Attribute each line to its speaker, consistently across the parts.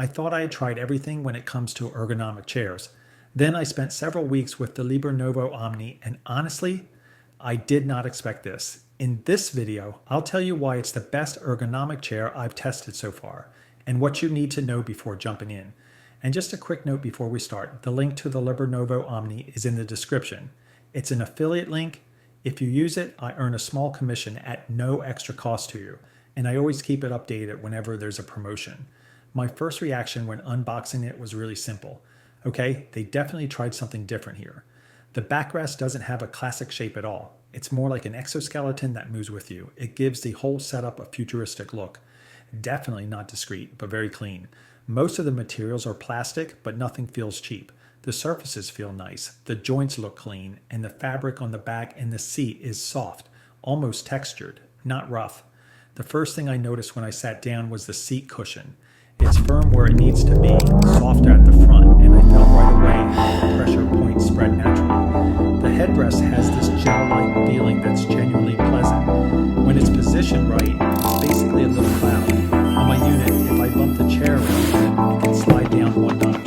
Speaker 1: I thought I had tried everything when it comes to ergonomic chairs. Then I spent several weeks with the Libernovo Omni, and honestly, I did not expect this. In this video, I'll tell you why it's the best ergonomic chair I've tested so far, and what you need to know before jumping in. And just a quick note before we start, the link to the Libernovo Omni is in the description. It's an affiliate link. If you use it, I earn a small commission at no extra cost to you, and I always keep it updated whenever there's a promotion. My first reaction when unboxing it was really simple. Okay, they definitely tried something different here. The backrest doesn't have a classic shape at all. It's more like an exoskeleton that moves with you. It gives the whole setup a futuristic look. Definitely not discreet, but very clean. Most of the materials are plastic, but nothing feels cheap. The surfaces feel nice, the joints look clean, and the fabric on the back and the seat is soft, almost textured, not rough. The first thing I noticed when I sat down was the seat cushion. It's firm where it needs to be, softer at the front, and I felt right away how the pressure points spread naturally. The headrest has this gel-like feeling that's genuinely pleasant. When it's positioned right, it's basically a little cloud. On my unit, if I bump the chair around, it can slide down one notch.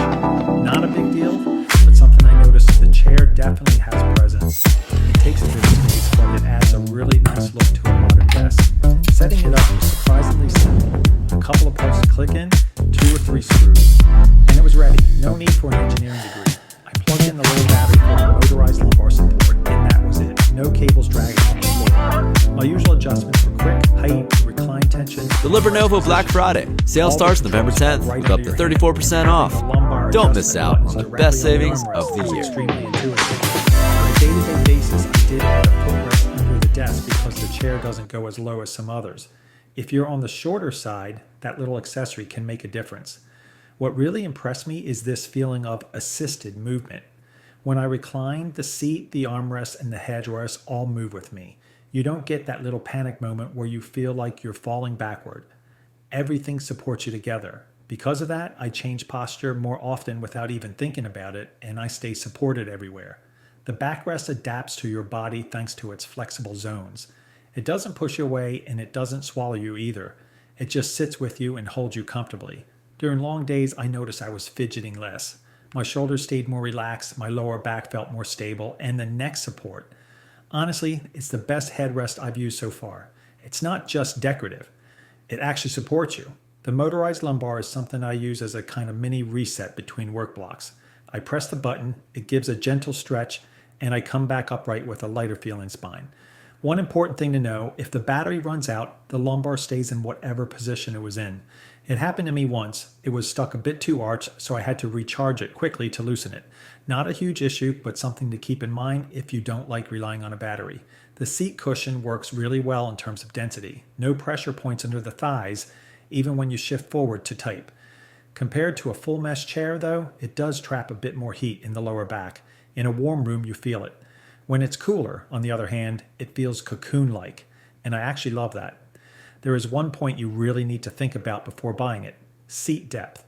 Speaker 1: Not a big deal, but something I noticed, the chair definitely has presence. It takes a bit of space, but it adds a really nice look to a modern desk. Setting it up was surprisingly simple. A couple of parts to click in, 2 or 3 screws, and it was ready. No need for an engineering degree. I plugged in the little battery for the motorized lumbar support, and that was it. No cables dragging on the floor. My usual adjustments were quick, height, recline tension.
Speaker 2: The Libernovo Black Friday. Sale starts November 10th with up to 34% off. Don't miss out on the best savings of the year.
Speaker 1: Extremely intuitive. On a day-to-day basis, I did add a footrest under the desk because the chair doesn't go as low as some others. If you're on the shorter side, that little accessory can make a difference. What really impressed me is this feeling of assisted movement. When I recline, the seat, the armrest, and the headrest all move with me. You don't get that little panic moment where you feel like you're falling backward. Everything supports you together. Because of that, I change posture more often without even thinking about it, and I stay supported everywhere. The backrest adapts to your body thanks to its flexible zones. It doesn't push you away, and it doesn't swallow you either. It just sits with you and holds you comfortably. During long days, I noticed I was fidgeting less. My shoulders stayed more relaxed, my lower back felt more stable, and the neck support. Honestly, it's the best headrest I've used so far. It's not just decorative. It actually supports you. The motorized lumbar is something I use as a kind of mini reset between work blocks. I press the button, it gives a gentle stretch, and I come back upright with a lighter feeling spine. One important thing to know, if the battery runs out, the lumbar stays in whatever position it was in. It happened to me once. It was stuck a bit too arched, so I had to recharge it quickly to loosen it. Not a huge issue, but something to keep in mind if you don't like relying on a battery. The seat cushion works really well in terms of density. No pressure points under the thighs, even when you shift forward to type. Compared to a full mesh chair, though, it does trap a bit more heat in the lower back. In a warm room, you feel it. When it's cooler, on the other hand, it feels cocoon-like, and I actually love that. There is one point you really need to think about before buying it: seat depth.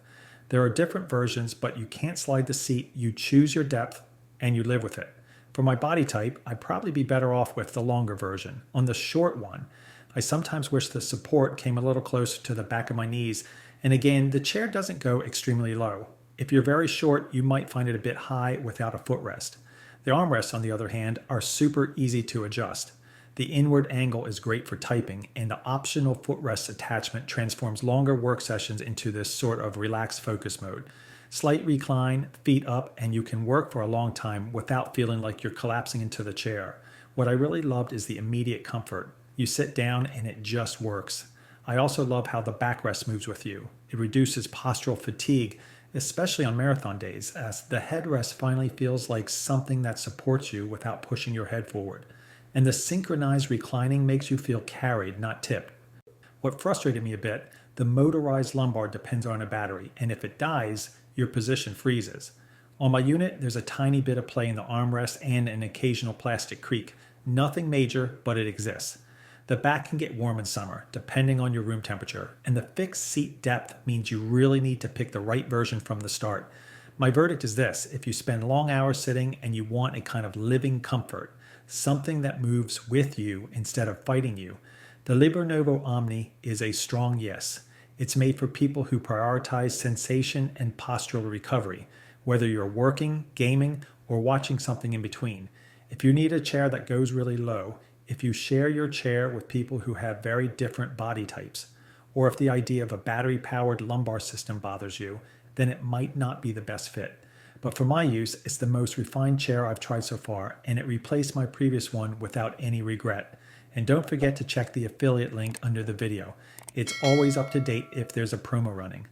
Speaker 1: There are different versions, but you can't slide the seat. You choose your depth, and you live with it. For my body type, I'd probably be better off with the longer version. On the short one, I sometimes wish the support came a little closer to the back of my knees, and again, the chair doesn't go extremely low. If you're very short, you might find it a bit high without a footrest. The armrests, on the other hand, are super easy to adjust. The inward angle is great for typing, and the optional footrest attachment transforms longer work sessions into this sort of relaxed focus mode. Slight recline, feet up, and you can work for a long time without feeling like you're collapsing into the chair. What I really loved is the immediate comfort. You sit down and it just works. I also love how the backrest moves with you. It reduces postural fatigue, especially on marathon days, as the headrest finally feels like something that supports you without pushing your head forward. And the synchronized reclining makes you feel carried, not tipped. What frustrated me a bit, the motorized lumbar depends on a battery, and if it dies, your position freezes. On my unit, there's a tiny bit of play in the armrest and an occasional plastic creak. Nothing major, but it exists. The back can get warm in summer, depending on your room temperature, and the fixed seat depth means you really need to pick the right version from the start. My verdict is this: if you spend long hours sitting and you want a kind of living comfort, something that moves with you instead of fighting you, the Libernovo Omni is a strong yes. It's made for people who prioritize sensation and postural recovery, whether you're working, gaming, or watching something in between. If you need a chair that goes really low, if you share your chair with people who have very different body types, or if the idea of a battery-powered lumbar system bothers you, then it might not be the best fit. But for my use, it's the most refined chair I've tried so far, and it replaced my previous one without any regret. And don't forget to check the affiliate link under the video. It's always up to date if there's a promo running.